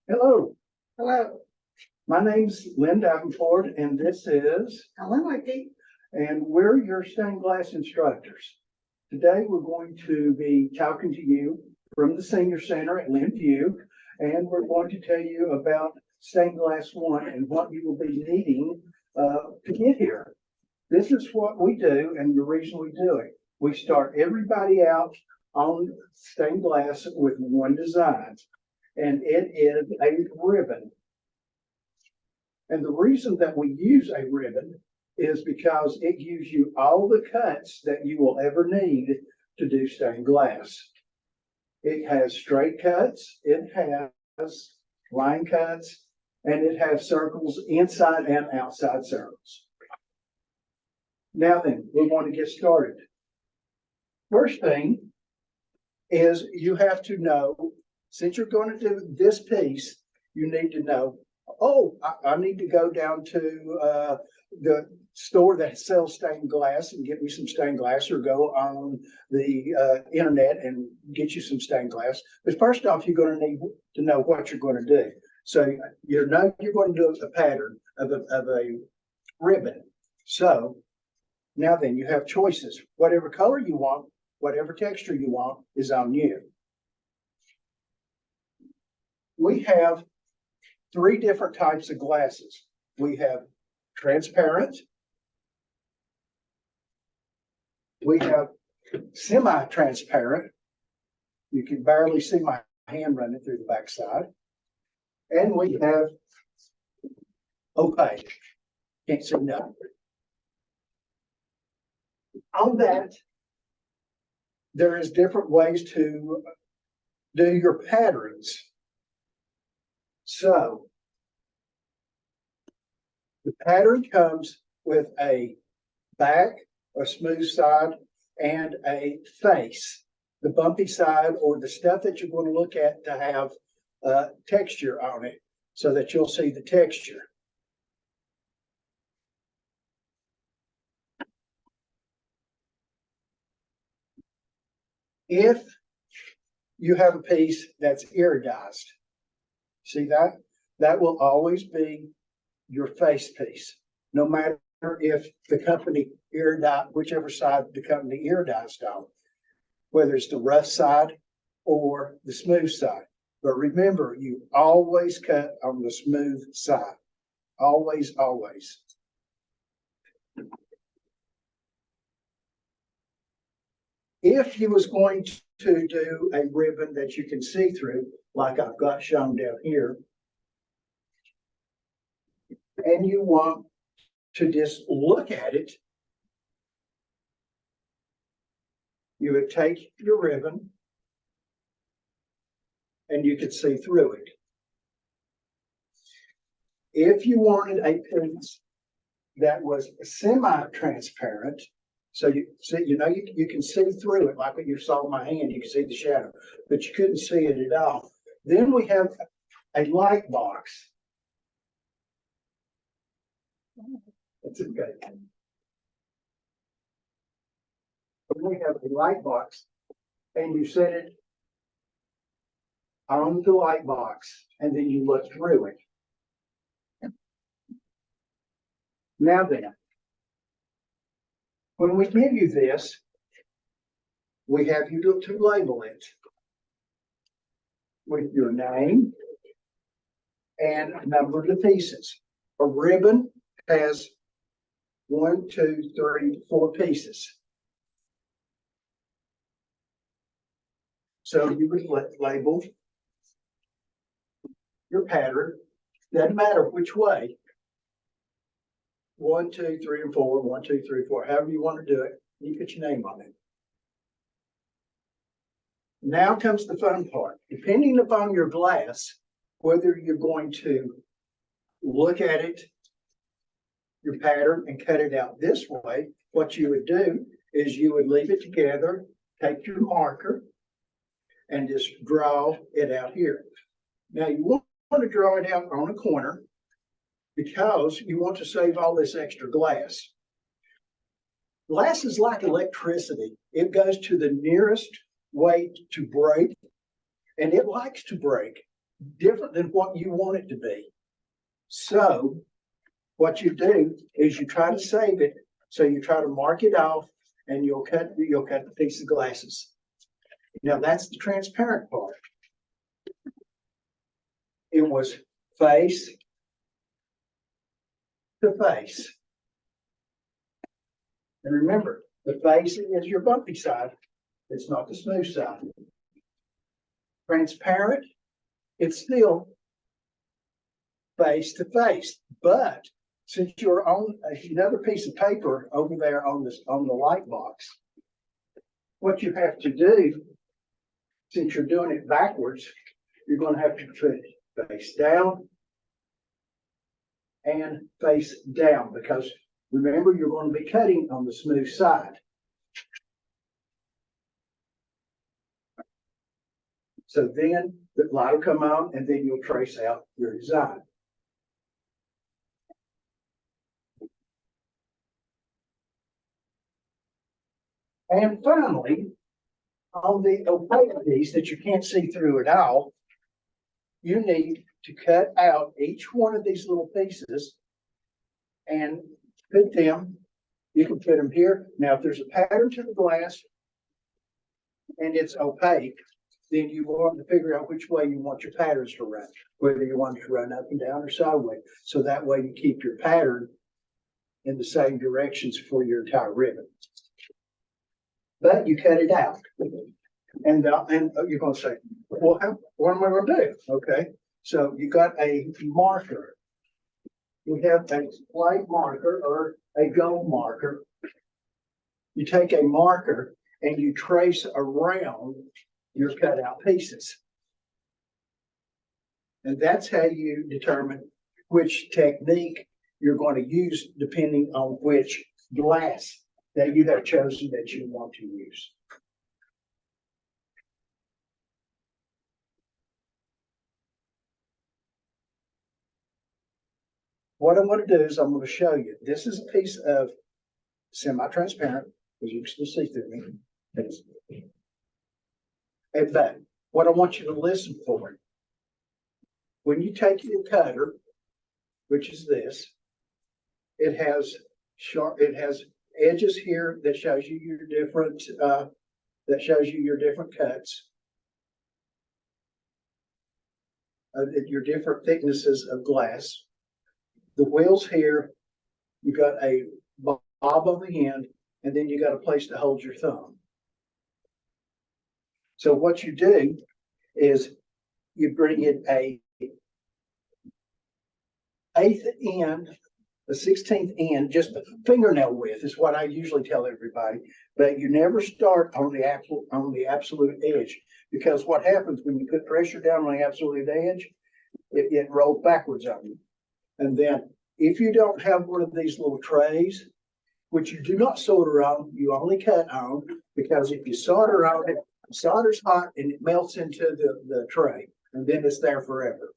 Hello, Hello, my name's Lynn Davenport, and this is, Ellen Lickey. and we're your stained glass instructors. Today, we're going to be talking to you from the Senior Center at Lynnview, and we're going to tell you about Stained Glass One and what you will be needing to get here. This is what we do, and the reason we do it. We start everybody out on stained glass with one design, and it is a ribbon. And the reason that we use a ribbon is because it gives you all the cuts that you will ever need to do stained glass. It has straight cuts, it has line cuts, and it has circles inside and outside circles. Now then, we want to get started. First thing is you have to know, since you're going to do this piece, you need to know, oh, I need to go down to the store that sells stained glass and get me some stained glass, or go on the internet and get you some stained glass. But first off, you're going to need to know what you're going to do. So you know you're going to do a pattern of a ribbon. So now then, you have choices. Whatever color you want, whatever texture you want is on you. We have three different types of glasses. We have transparent, we have semi-transparent. You can barely see my hand running through the backside. And we have opaque. Can't see nothing. On that, there is different ways to do your patterns. So the pattern comes with a back, a smooth side, and a face. The bumpy side, or the stuff that you're going to look at, to have texture on it so that you'll see the texture. If you have a piece that's iridized, see that? That will always be your face piece, no matter if the company iridized, whichever side the company iridized on, whether it's the rough side or the smooth side. But remember, you always cut on the smooth side. Always, always. If you was going to do a ribbon that you can see through, like I've got shown down here, and you want to just look at it, you would take your ribbon and you could see through it. If you wanted a piece that was semi-transparent, so you see, you can see through it, like when you saw my hand, you can see the shadow, but you couldn't see it at all. Then we have a light box. That's okay. We have a light box, and you set it on the light box, and then you look through it. Now then, when we give you this, we have you to label it with your name and number of the pieces. A ribbon has 1, 2, 3, 4 pieces. So you would label your pattern. Doesn't matter which way. 1, 2, 3, and 4. 1, 2, 3, 4. However you want to do it, you put your name on it. Now comes the fun part. Depending upon your glass, whether you're going to look at it, your pattern, and cut it out this way, what you would do is you would leave it together, take your marker, and just draw it out here. Now you want to draw it out on a corner because you want to save all this extra glass. Glass is like electricity. It goes to the nearest way to break, and it likes to break different than what you want it to be. So what you do is you try to save it. So you try to mark it off, and you'll cut the piece of glasses. Now that's the transparent part. It was face to face. And remember, the face is your bumpy side. It's not the smooth side. Transparent, it's still face to face. But since you're on another piece of paper over there on the light box, what you have to do, since you're doing it backwards, you're going to have to put face down and face down, because remember, you're going to be cutting on the smooth side. So then the light will come on, and then you'll trace out your design. And finally, on the opaque piece that you can't see through at all, you need to cut out each one of these little pieces and put them, you can put them here. Now, if there's a pattern to the glass and it's opaque, then you want to figure out which way you want your patterns to run, whether you want it to run up and down or sideways. So that way you keep your pattern in the same directions for your entire ribbon. But you cut it out. And you're going to say, well, what am I going to do? Okay, so you got a marker. We have a white marker or a gold marker. You take a marker and you trace around your cutout pieces. And that's how you determine which technique you're going to use depending on which glass that you have chosen that you want to use. What I'm going to do is I'm going to show you. This is a piece of semi-transparent, because you can still see through me. But what I want you to listen for, when you take your cutter, which is this, it has edges here that shows you your different cuts, your different thicknesses of glass. The wheels here, you got a bob on the end, and then you got a place to hold your thumb. So what you do is you bring in a 1/8 end, a 16th end, just a fingernail width is what I usually tell everybody. But you never start on the absolute edge, because what happens when you put pressure down on the absolute edge, it rolls backwards on you. And then if you don't have one of these little trays, which you do not solder on, you only cut on, because if you solder on it, solder's hot and it melts into the tray, and then it's there forever.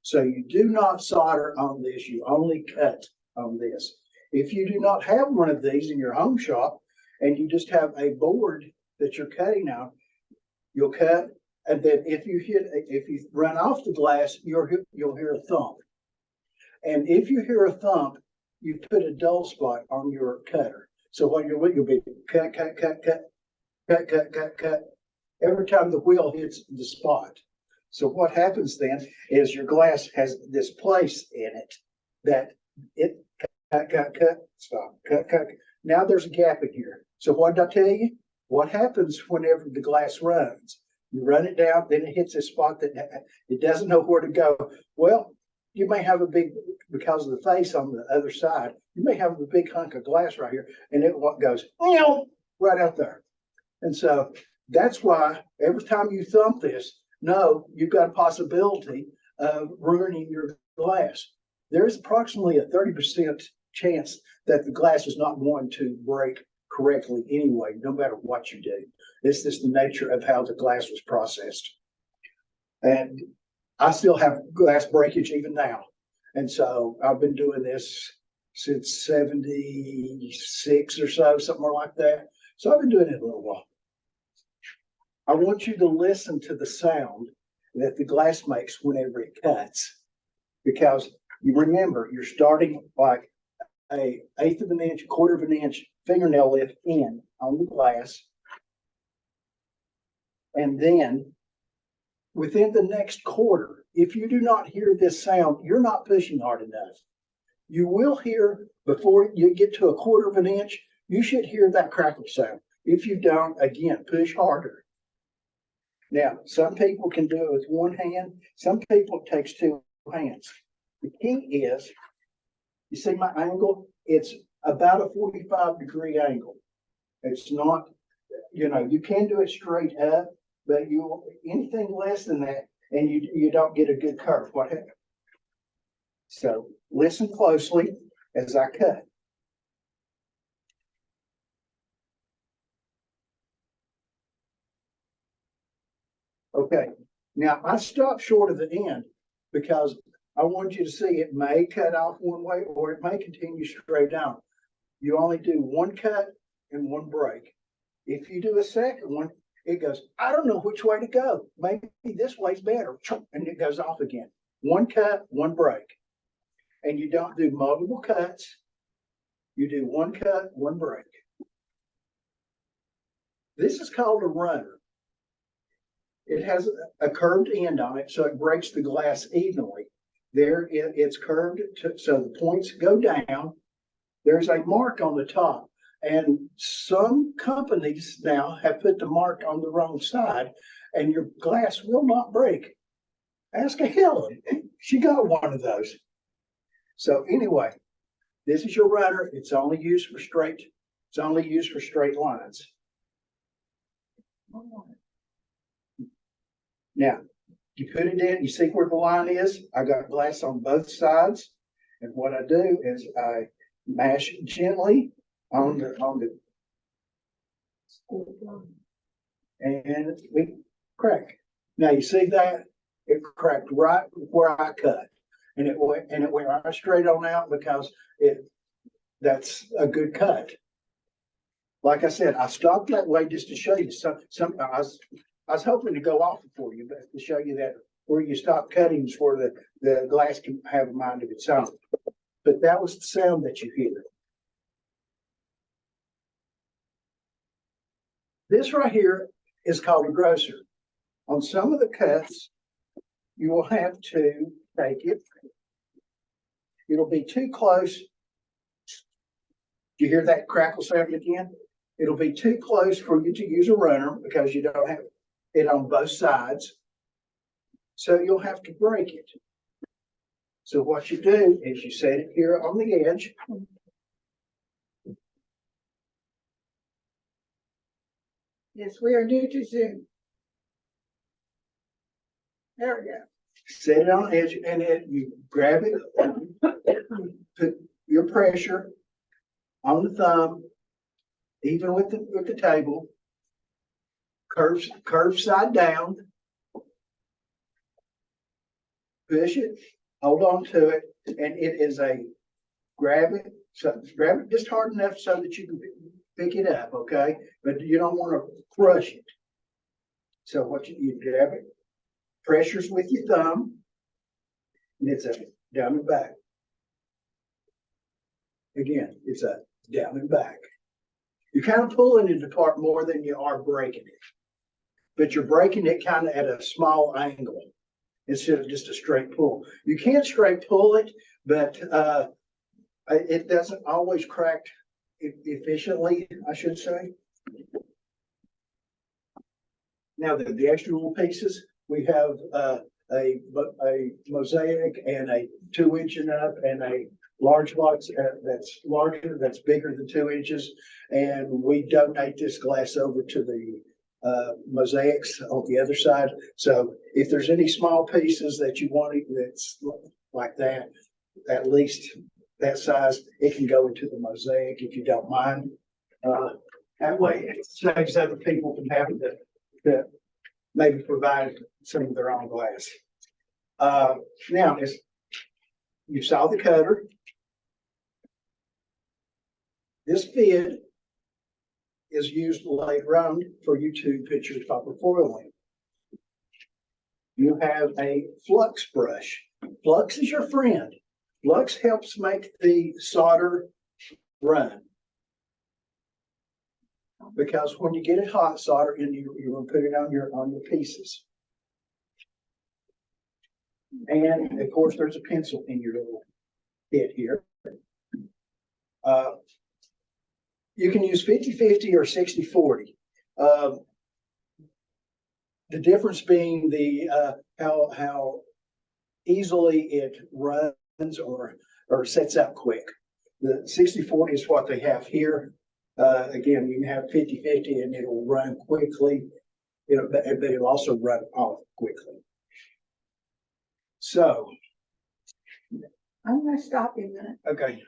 So you do not solder on this, you only cut on this. If you do not have one of these in your home shop and you just have a board that you're cutting on, you'll cut, and then if you run off the glass, you'll hear a thump. And if you hear a thump, you put a dull spot on your cutter. So what you'll be cut, cut, cut, cut, cut, cut, cut, cut, every time the wheel hits the spot. So what happens then is your glass has this place in it that it cut, cut, cut, stop, cut, cut. Now there's a gap in here. So what did I tell you? What happens whenever the glass runs? You run it down, then it hits a spot that it doesn't know where to go. Well, you may have a big, because of the face on the other side, you may have a big hunk of glass right here, and it goes right out there. And so That's why every time you thump this, no, you've got a possibility of ruining your glass. There's approximately a 30% chance that the glass is not going to break correctly anyway, no matter what you do. This is the nature of how the glass was processed. And I still have glass breakage even now. And so I've been doing this since 76 or so, somewhere like that. So I've been doing it a little while. I want you to listen to the sound that the glass makes whenever it cuts, because you remember you're starting like a eighth of an inch, a quarter of an inch fingernail lift in on the glass. And then within the next quarter, if you do not hear this sound, you're not pushing hard enough. You will hear, before you get to a quarter of an inch, you should hear that crackle sound. If you don't, again, push harder. Now, some people can do it with one hand. Some people it takes two hands. The key is, you see my angle? It's about a 45-degree angle. It's not, you can do it straight up, but anything less than that, and you don't get a good curve. What happens? So listen closely as I cut. Okay, now I stopped short of the end because I want you to see it may cut off one way or it may continue straight down. You only do one cut and one break. If you do a second one, it goes, I don't know which way to go. Maybe this way's better. And it goes off again. One cut, one break. And you don't do multiple cuts. You do one cut, one break. This is called a runner. It has a curved end on it, so it breaks the glass evenly. There, it's curved so the points go down. There's a mark on the top. And some companies now have put the mark on the wrong side, and your glass will not break. Ask Helen. She got one of those. So anyway, this is your runner. It's only used for straight lines. Now, you put it in, you see where the line is? I got glass on both sides. And what I do is I mash gently on the and we crack. Now you see that? It cracked right where I cut. And it went right straight on out because that's a good cut. Like I said, I stopped that way just to show you I was hoping to go off for you, but to show you that where you stop cutting is where the glass can have a mind of its own. But that was the sound that you hear. This right here is called a grosser. On some of the cuts, you will have to take it. It'll be too close. Do you hear that crackle sound again? It'll be too close for you to use a runner because you don't have it on both sides. So you'll have to break it. So what you do is you set it here on the edge. Yes, we are due to Zoom. There we go. Set it on the edge and you grab it, put your pressure on the thumb, even with the table, curve side down, push it, hold on to it, and it is grab it just hard enough so that you can pick it up, okay? But you don't want to crush it. So what you grab it, pressures with your thumb, and it's a down and back. Again, it's a down and back. You're kind of pulling it apart more than you are breaking it. But you're breaking it kind of at a small angle instead of just a straight pull. You can straight pull it, but it doesn't always crack efficiently, I should say. Now the extra little pieces, we have a mosaic and a 2-inch and up and a large box that's larger, that's bigger than 2 inches. And we donate this glass over to the mosaics on the other side. So if there's any small pieces that you want that's like that, at least that size, it can go into the mosaic if you don't mind. That way it saves other people from having to maybe provide some of their own glass. Now, as you saw the cutter, this bid is used later on for you to put your copper foil in. You have a flux brush. Flux is your friend. Flux helps make the solder run. Because when you get it hot, solder in, you're going to put it on your pieces. And of course, there's a pencil in your little bit here. You can use 50-50 or 60-40. The difference being the how easily it runs or sets out quick. The 60-40 is what they have here. Again, you can have 50-50 and it'll run quickly, but it'll also run off quickly. So, I'm gonna stop you a minute. okay.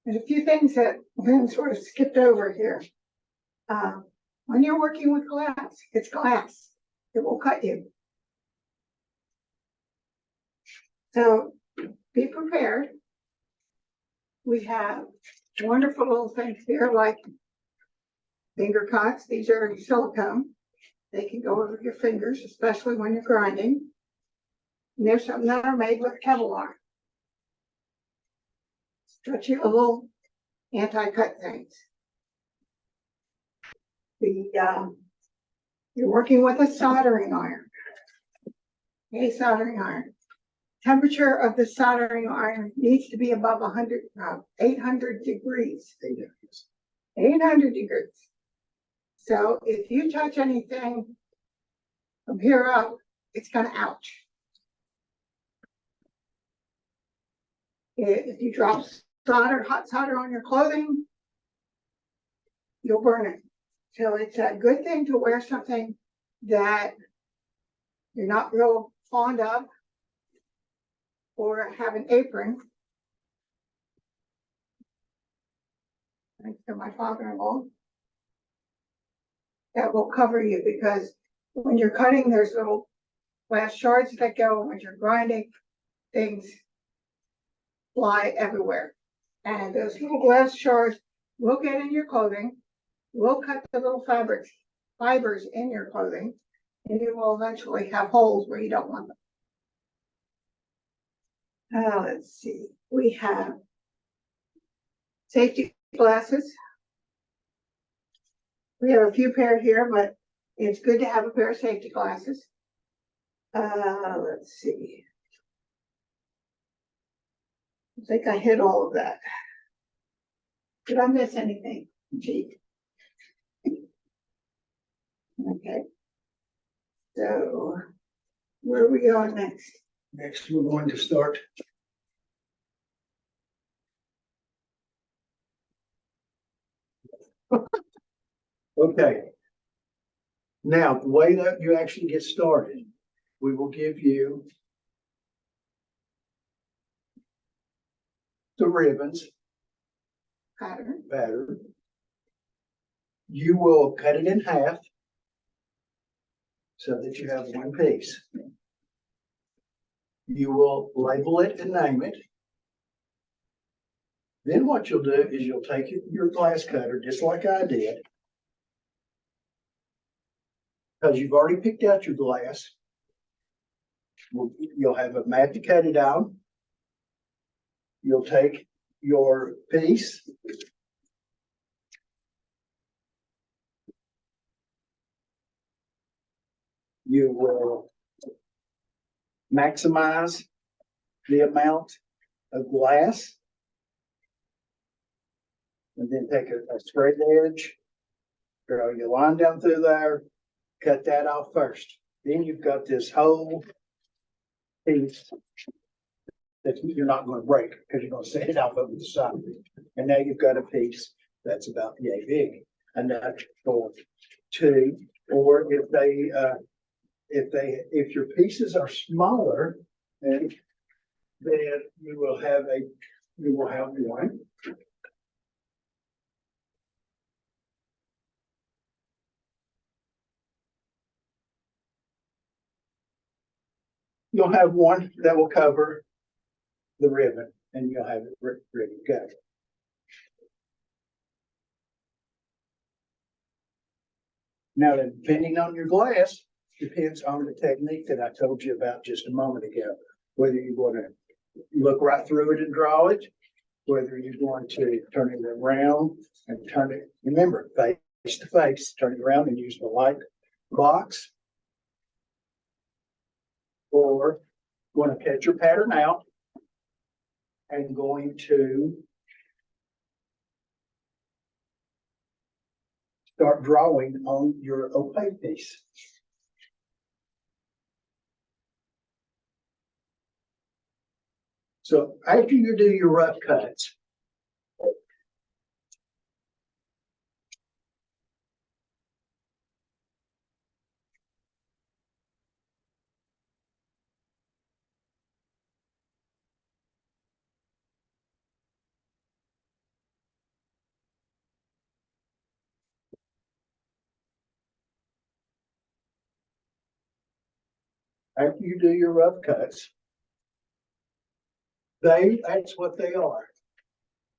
There's a few things that Lynn sort of skipped over here. When you're working with glass, it's glass. It will cut you. So be prepared. We have wonderful little things here like finger cuts. These are silicone. They can go over your fingers, especially when you're grinding. And there's some that are made with Kevlar. Stretchy little anti-cut things. You're working with a soldering iron. A soldering iron. Temperature of the soldering iron needs to be above 800 degrees. 800 degrees. So if you touch anything from here up, it's going to ouch. If you drop hot solder on your clothing, you'll burn it. So it's a good thing to wear something that you're not real fond of, or have an apron. Thanks to my father-in-law. That will cover you, because when you're cutting, there's little glass shards that go. When you're grinding, things fly everywhere. And those little glass shards will get in your clothing, will cut the little fibers in your clothing, and you will eventually have holes where you don't want them. Let's see. We have safety glasses. We have a few pair here, but it's good to have a pair of safety glasses. Let's see. I think I hit all of that. Did I miss anything? Gee. Okay. So where are we going next? Next, we're going to start. Okay. Now, the way that you actually get started, we will give you the ribbons pattern. You will cut it in half so that you have one piece. You will label it and name it. Then what you'll do is you'll take your glass cutter, just like I did, because you've already picked out your glass. You'll have a mat to cut it on. You'll take your piece, you will maximize the amount of glass, and then take a straight edge, draw your line down through there, cut that off first. Then you've got this whole piece that you're not going to break because you're going to set it off over the side. And now you've got a piece that's about yay big, enough for two Or if your pieces are smaller, then you will have one. You'll have one that will cover the ribbon, and you'll have it ready to go. Now, depending on your glass, depends on the technique that I told you about just a moment ago. Whether you want to look right through it and draw it, whether you're going to turn it around and turn it, remember, face to face, turn it around and use the light box, or going to cut your pattern out and going to start drawing on your opaque piece. So after you do your rough cuts, that's what they are.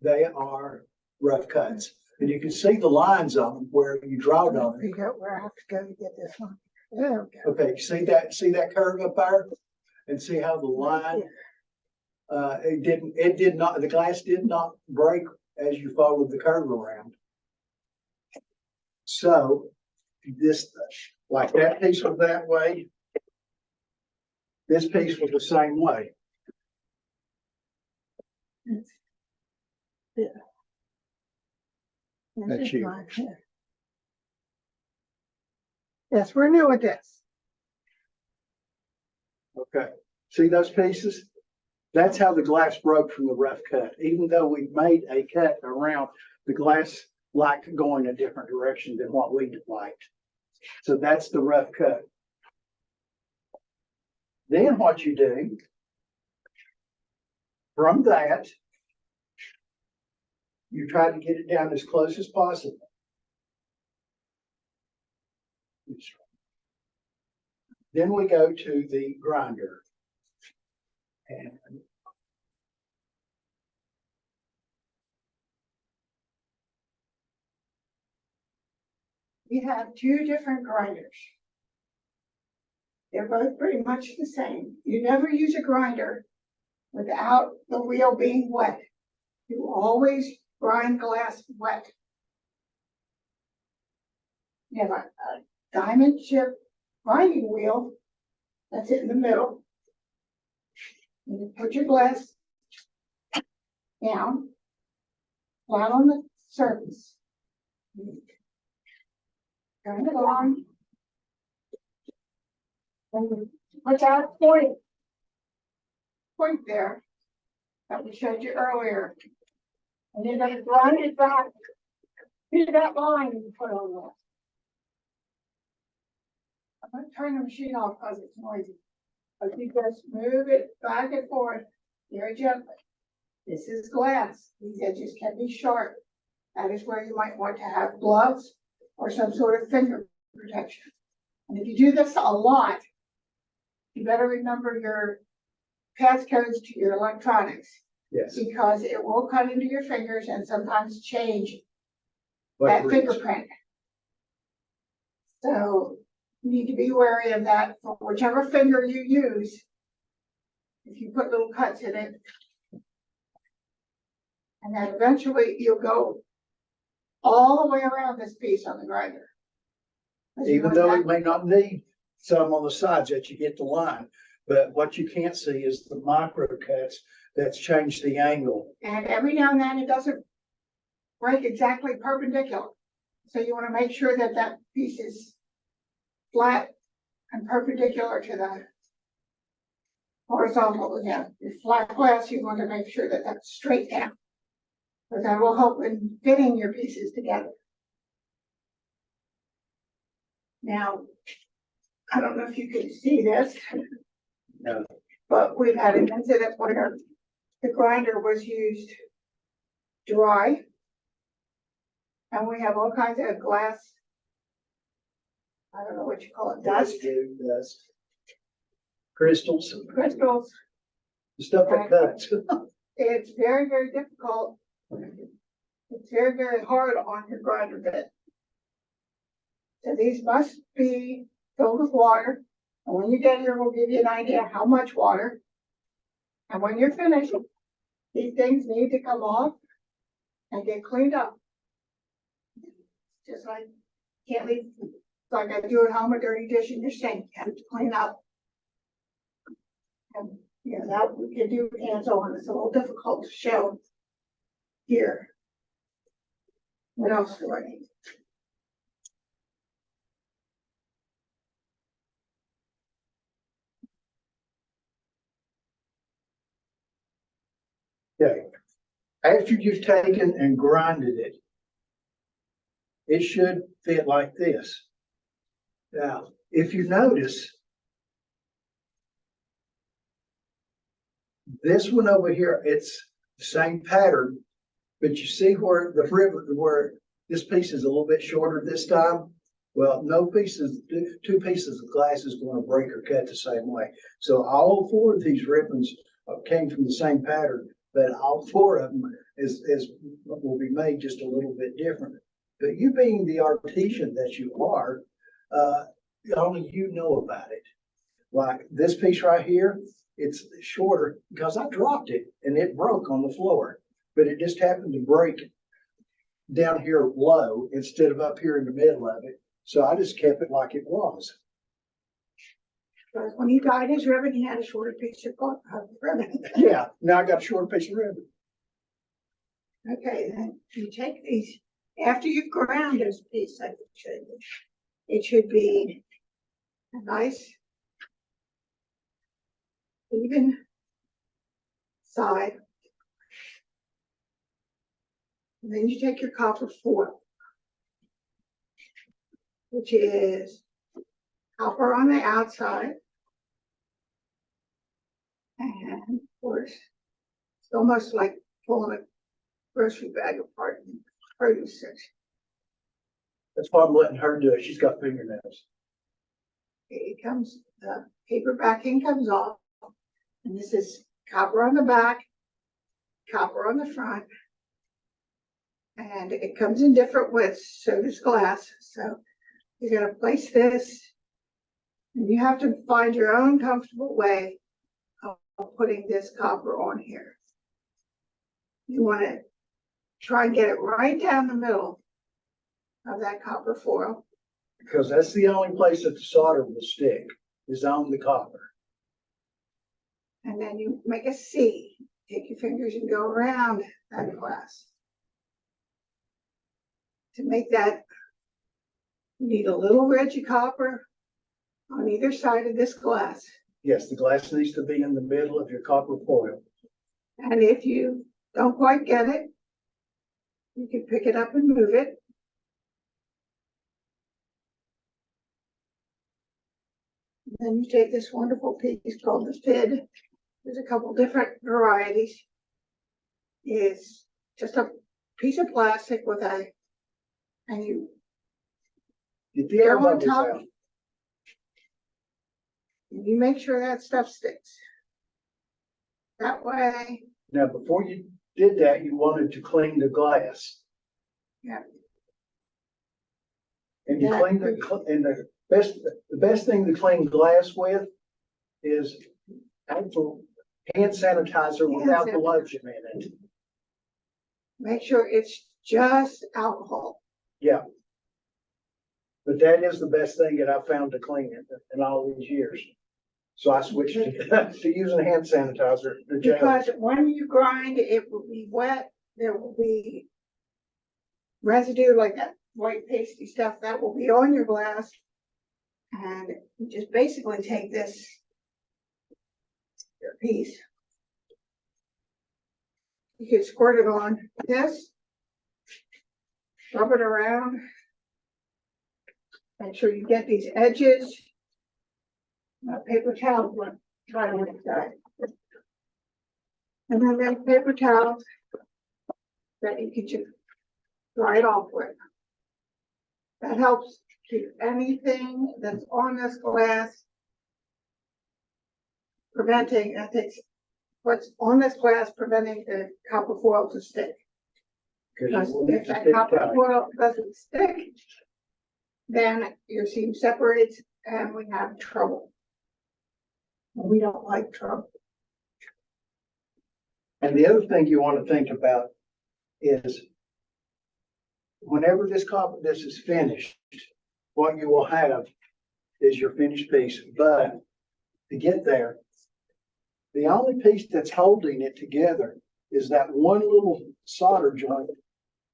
They are rough cuts. And you can see the lines on them where you drawed on them. Figure out where I have to go to get this one. There we go. Okay, see that curve up there? And see how the line, the glass did not break as you followed the curve around. So this, like that piece was that way, this piece was the same way. Yeah. That's you. Yes, we're new at this. Okay, see those pieces? That's how the glass broke from the rough cut. Even though we made a cut around, the glass liked going a different direction than what we liked. So that's the rough cut. Then what you do from that, you try to get it down as close as possible. Then we go to the grinder. And We have two different grinders. They're both pretty much the same. You never use a grinder without the wheel being wet. You always grind glass wet. You have a diamond chip grinding wheel that's in the middle. You put your glass down, flat on the surface. Turn it on. And put that point there that we showed you earlier. And you're going to grind it back to that line you put on there. I'm going to turn the machine off because it's noisy. But you just move it back and forth very gently. This is glass. These edges can be sharp. That is where you might want to have gloves or some sort of finger protection. And if you do this a lot, you better remember your passcodes to your electronics. yes, Because it will cut into your fingers and sometimes change that fingerprint. So you need to be wary of that for whichever finger you use. If you put little cuts in it, and then eventually you'll go all the way around this piece on the grinder. Even though it may not need some on the sides that you get the line, but what you can't see is the micro cuts that's changed the angle. And every now and then it doesn't break exactly perpendicular. So you want to make sure that that piece is flat and perpendicular to the horizontal. Yeah, your flat glass, you want to make sure that that's straight down. Because that will help in fitting your pieces together. Now, I don't know if you can see this, No. but we've had an incident where the grinder was used dry. And we have all kinds of glass. I don't know what you call it, dust, Dust. Crystals, crystals. stuff that cuts. It's very, very difficult. It's very, very hard on your grinder bit. So these must be filled with water. And when you get here, we'll give you an idea how much water. And when you're finished, these things need to come off and get cleaned up. Just like, can't leave, like I do at home, a dirty dish in your sink, you have to clean up. And, you know, that we can do hands-on, it's a little difficult to show here. What else do I need? Okay. After you've taken and grinded it, it should fit like this. Now, if you notice, this one over here, it's the same pattern, but you see where the ribbon, where this piece is a little bit shorter this time? Well, no pieces, two pieces of glass is going to break or cut the same way. So all four of these ribbons came from the same pattern, but all four of them will be made just a little bit different. But you being the artisan that you are, only you know about it. Like this piece right here, it's shorter because I dropped it and it broke on the floor, but it just happened to break down here low instead of up here in the middle of it. So I just kept it like it was. Because when he dyed his ribbon, he had a shorter piece of ribbon. Yeah, now I got a short piece of ribbon. Okay, then you take these, after you've ground this piece, like it should be a nice, even side. And then you take your copper foil, which is copper on the outside. And of course, it's almost like pulling a grocery bag apart in produce section. That's why I'm letting her do it. She's got fingernails. It comes, the paper backing comes off, and this is copper on the back, copper on the front, and it comes in different widths, so does glass. So you're gonna place this, and you have to find your own comfortable way of putting this copper on here. You want to try and get it right down the middle of that copper foil. Because that's the only place that the solder will stick, is on the copper. And then you make a C. Take your fingers and go around that glass. To make that, you need a little ridge of copper on either side of this glass. Yes, the glass needs to be in the middle of your copper foil. And if you don't quite get it, you can pick it up and move it. Then you take this wonderful piece called the FID. There's a couple different varieties. It's just a piece of plastic with a, and you Get the air go on bubbles top. out. And you make sure that stuff sticks. That way, Now, before you did that, you wanted to clean the glass. yeah. And you Yeah. clean the best thing to clean glass with is actual hand sanitizer Hand without the sanitizer. lotion in it. Make sure it's just alcohol. Yeah. But that is the best thing that I've found to clean it in all these years. So I switched to using hand sanitizer. The gel. Because when you grind, it will be wet. There will be residue like that white pasty stuff that will be on your glass. And you just basically take this piece. You can squirt it on this, rub it around. Make sure you get these edges. Paper towels, try to work that. And then there's paper towels that you can just dry it off with. That helps keep anything that's on this glass preventing, I think, what's on this glass preventing the copper foil to stick. Because if that copper foil doesn't stick, then your seam separates and we have trouble. And we don't like trouble. And the other thing you want to think about is whenever this is finished, what you will have is your finished piece. But to get there, the only piece that's holding it together is that one little solder joint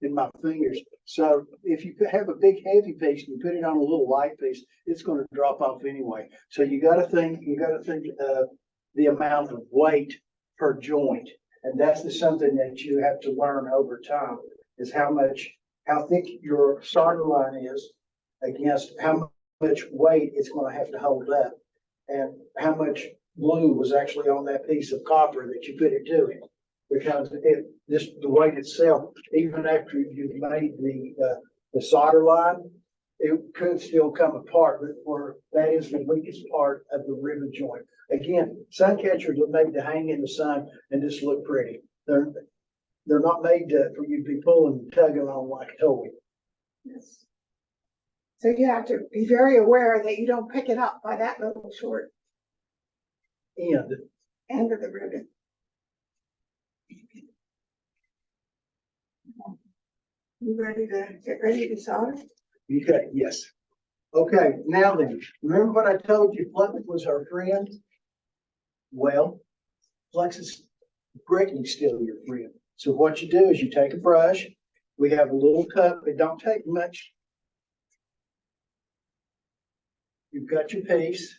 in my fingers. So if you have a big heavy piece and you put it on a little light piece, it's going to drop off anyway. So you got to think of the amount of weight per joint. And that's something that you have to learn over time, is how thick your solder line is against how much weight it's going to have to hold up, and how much glue was actually on that piece of copper that you put it to it. Because the weight itself, even after you've made the solder line, it could still come apart, but that is the weakest part of the rivet joint. Again, sun catchers are made to hang in the sun and just look pretty. They're not made for you to be pulling and tugging on like a toy. Yes. So you have to be very aware that you don't pick it up by that little short end of the rivet. You ready to get ready to solder? Okay, yes. Okay, now then, remember what I told you, flux was our friend? Well, flux is greatly still your friend. So what you do is you take a brush. We have a little cup. It don't take much. You've got your piece.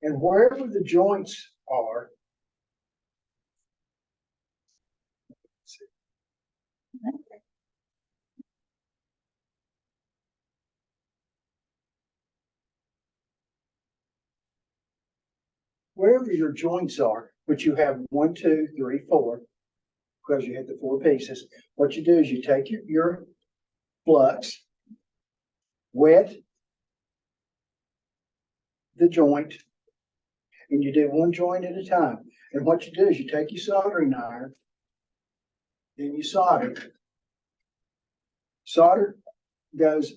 And wherever the joints are, wherever your joints are, which you have 1, 2, 3, 4, because you had the 4 pieces, what you do is you take your flux, wet the joint, and you do one joint at a time. And what you do is you take your soldering iron, and you solder. Solder goes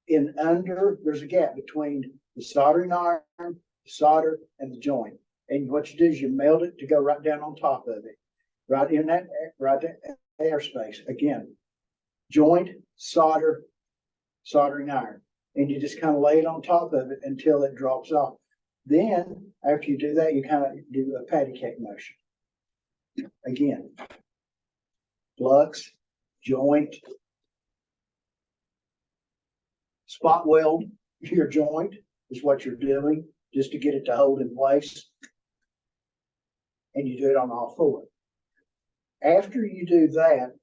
in under, there's a gap between the soldering iron, the solder, and the joint. And what you do is you melt it to go right down on top of it, right in that airspace. Again, joint, solder, soldering iron. And you just kind of lay it on top of it until it drops off. Then, after you do that, you kind of do a patty cake motion. Again, flux, joint, spot weld your joint is what you're doing just to get it to hold in place. And you do it on all 4. After you do that,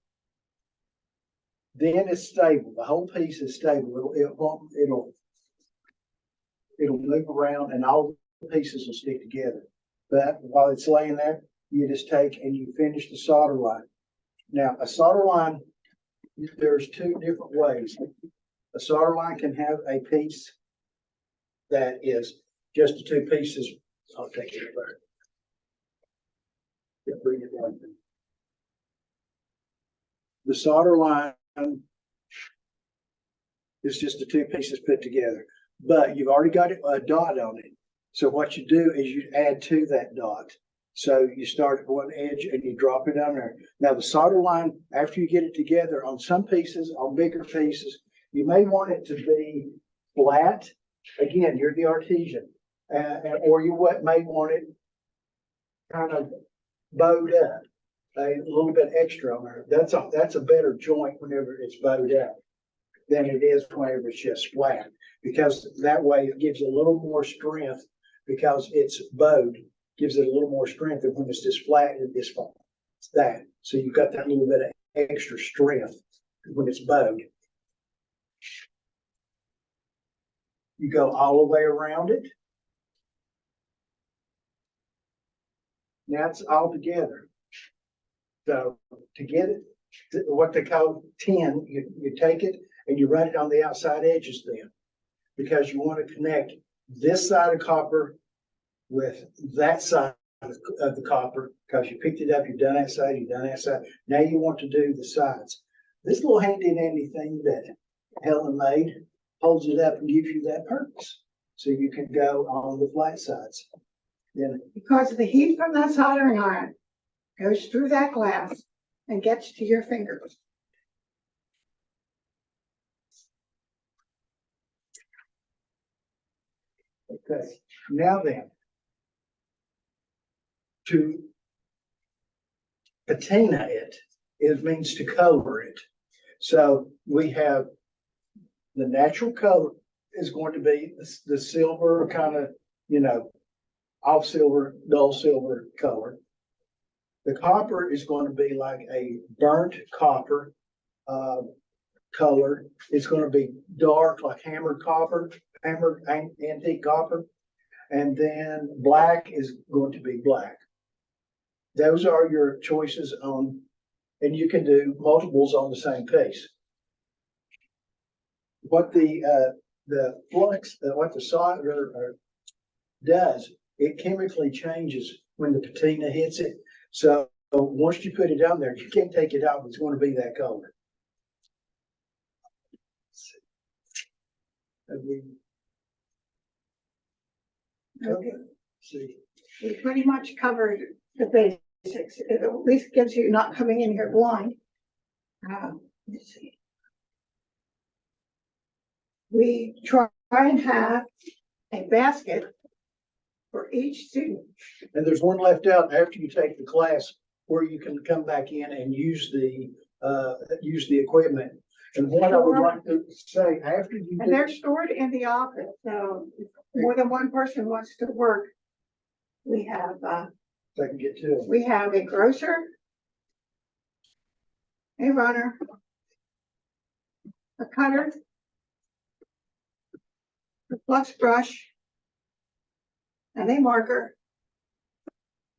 then it's stable. The whole piece is stable. It'll move around and all the pieces will stick together. But while it's laying there, you just take and you finish the solder line. Now, a solder line, there's 2 different ways. A solder line can have a piece that is just the 2 pieces. I'll take it there. Bring it down. The solder line is just the 2 pieces put together, but you've already got a dot on it. So what you do is you add to that dot. So you start at one edge and you drop it down there. Now the solder line, after you get it together on some pieces, on bigger pieces, you may want it to be flat. Again, you're the artisan, or you may want it kind of bowed up, a little bit extra on there. That's a better joint whenever it's bowed up than it is whenever it's just flat, because that way it gives a little more strength, because it's bowed, gives it a little more strength than when it's just flat and it's that. So you've got that little bit of extra strength when it's bowed. You go all the way around it. Now it's all together. So to get it, what they call tin, you take it and you run it on the outside edges then, because you want to connect this side of copper with that side of the copper, because you picked it up, you've done that side, you've done that side. Now you want to do the sides. This little handy dandy thing that Helen made holds it up and gives you that purpose. So you can go on the flat sides. Then Because the heat from that soldering iron goes through that glass and gets to your fingers. okay, now then, to patina it, it means to color it. So we have the natural color is going to be the silver kind of, off silver, dull silver color. The copper is going to be like a burnt copper color. It's going to be dark, like hammered antique copper. And then black is going to be black. Those are your choices on, and you can do multiples on the same piece. What the flux, what the solder does, it chemically changes when the patina hits it. So once you put it down there, you can't take it out. It's going to be that color. Okay. See. We pretty much covered the basics. It at least gives you not coming in here blind. Let's see. We try and have a basket for each student. And there's one left out after you take the class where you can come back in and use the equipment. And what I would like to say after you And they're stored in the office, so if more than one person wants to work. We have I can get to it. we have a grocer, a runner, a cutter, a flux brush, and a marker,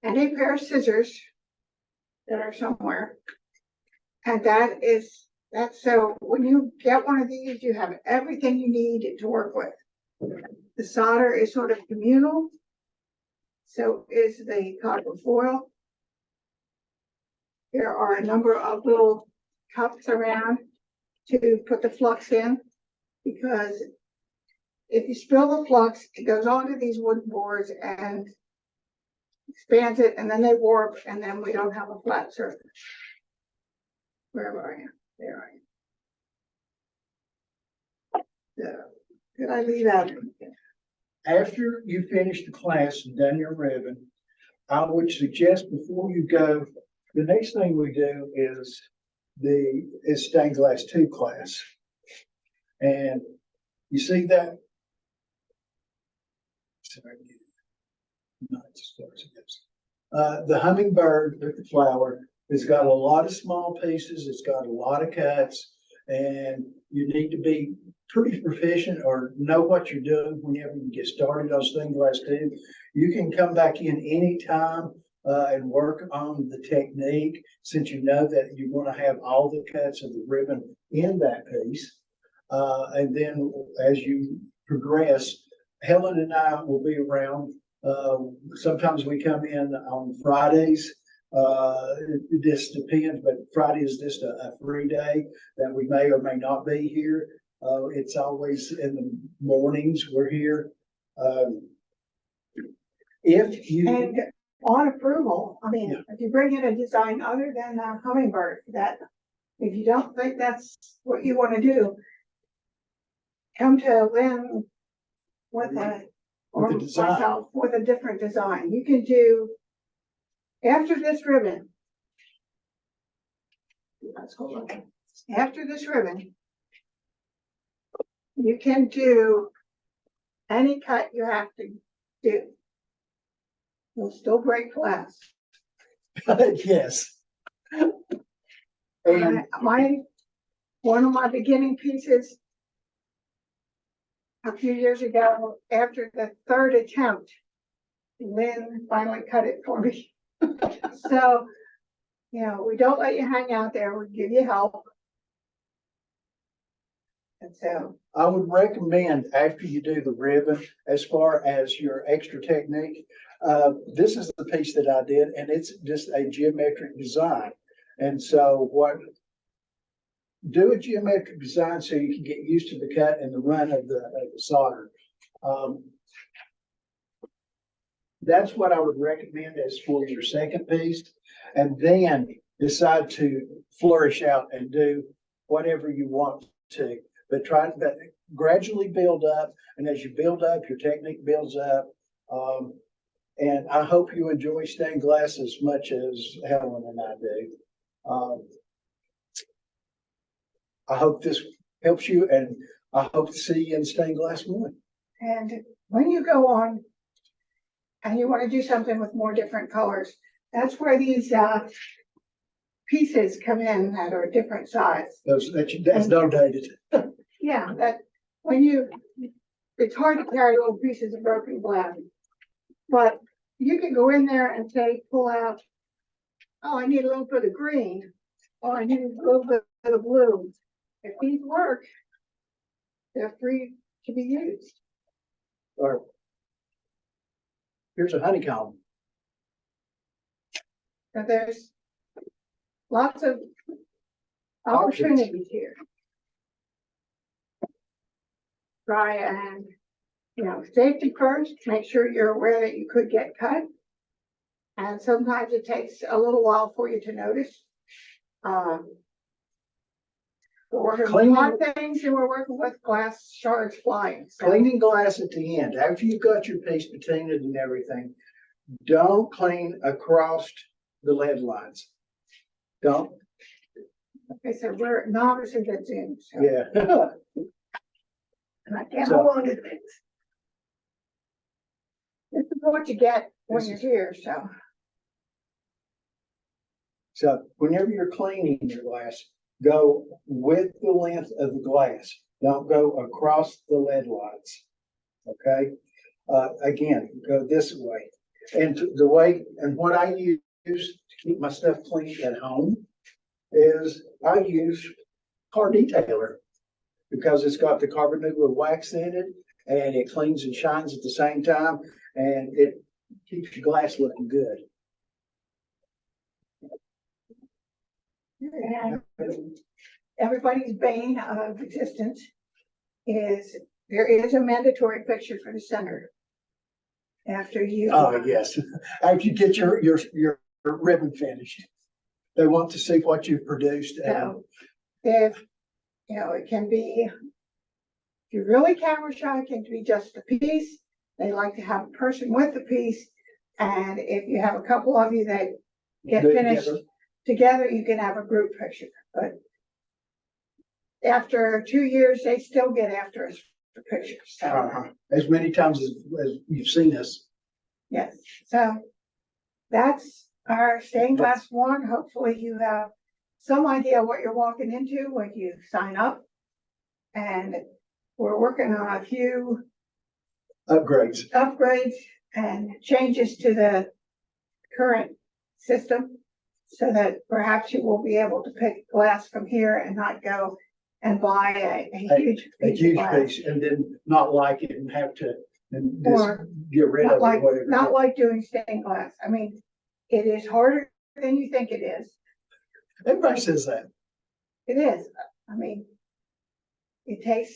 and a pair of scissors that are somewhere. And that's so when you get one of these, you have everything you need to work with. The solder is sort of communal. So is the copper foil. There are a number of little cups around to put the flux in, because if you spill the flux, it goes onto these wooden boards and expands it, and then they warp, and then we don't have a flat surface. Wherever I am, there I am. So, did I leave out anything? After you finish the class and done your ribbon, I would suggest before you go, the next thing we do is stained glass 2 class. And you see that? The hummingbird with the flower has got a lot of small pieces. It's got a lot of cuts, and you need to be pretty proficient or know what you're doing whenever you get started on stained glass 2. You can come back in anytime and work on the technique, since you know that you want to have all the cuts of the ribbon in that piece. And then as you progress, Helen and I will be around. Sometimes we come in on Fridays. It just depends, but Friday is just a free day that we may or may not be here. It's always in the mornings we're here. If you And on approval, I mean, if you bring in a design other than a hummingbird, that if you don't think that's what you want to do, come to Lynn with With a design. myself with a different design. You can do after this ribbon. Let's hold on. After this ribbon, you can do any cut you have to do. You'll still break glass. yes. And One of my beginning pieces a few years ago, after the third attempt, Lynn finally cut it for me. So, we don't let you hang out there, we give you help. And so, I would recommend after you do the ribbon, as far as your extra technique, this is the piece that I did, and it's just a geometric design. And so do a geometric design so you can get used to the cut and the run of the solder. That's what I would recommend as for your second piece. And then decide to flourish out and do whatever you want to. But gradually build up. And as you build up, your technique builds up. And I hope you enjoy stained glass as much as Helen and I do. I hope this helps you, and I hope to see you in Stained Glass 1. and when you go on and you want to do something with more different colors, that's where these pieces come in that are different size. That's notated. Yeah, that it's hard to carry little pieces of broken glass, but you can go in there and say, pull out, oh, I need a little bit of green, or I need a little bit of blue. If these work, they're free to be used. Or here's a honeycomb. So there's lots of opportunities here. Try and, safety first, make sure you're aware that you could get cut. And sometimes it takes a little while for you to notice. We're working with hot things and we're working with glass shards flying. So. Cleaning glass at the end, after you've got your piece patinaed and everything, don't clean across the lead lines. Don't. Okay, so we're novices at Zoom. So. Yeah. And I can't hold on to things. This is what you get when you're here, so. So whenever you're cleaning your glass, go with the length of the glass. Don't go across the lead lines. Okay. Again, go this way. And what I use to keep my stuff clean at home is I use Car Detailer because it's got the carbonate wax in it and it cleans and shines at the same time and it keeps your glass looking good. And everybody's bane of existence is there is a mandatory picture for the center after you. Oh, yes. After you get your ribbon finished, they want to see what you've produced. So if it can be, if you're really camera shy, it can be just a piece. They like to have a person with the piece. And if you have a couple of you that get finished together, you can have a group picture. But after 2 years, they still get after us for pictures. So. As many times as you've seen us. Yes, so that's our stained glass 1. Hopefully you have some idea what you're walking into when you sign up. And we're working on a few upgrades and changes to the current system so that perhaps you will be able to pick glass from here and not go and buy a huge piece and then not like it and have to get rid of it. Whatever. Not like doing stained glass. I mean, it is harder than you think it is. Everybody says that. It is. I mean, it takes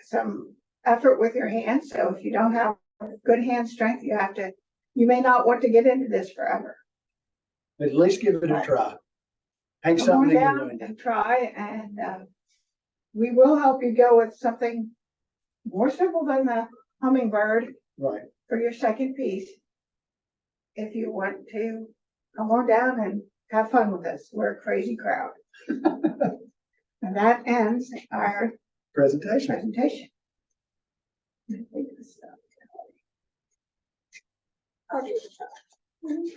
some effort with your hands. So if you don't have good hand strength, you may not want to get into this forever. At least give it a try. Hang Come something on down and try, and we will help you go with something more simple than the hummingbird for your second piece. If you want to come on down and have fun with us, we're a crazy crowd. And that ends our presentation. I'll do the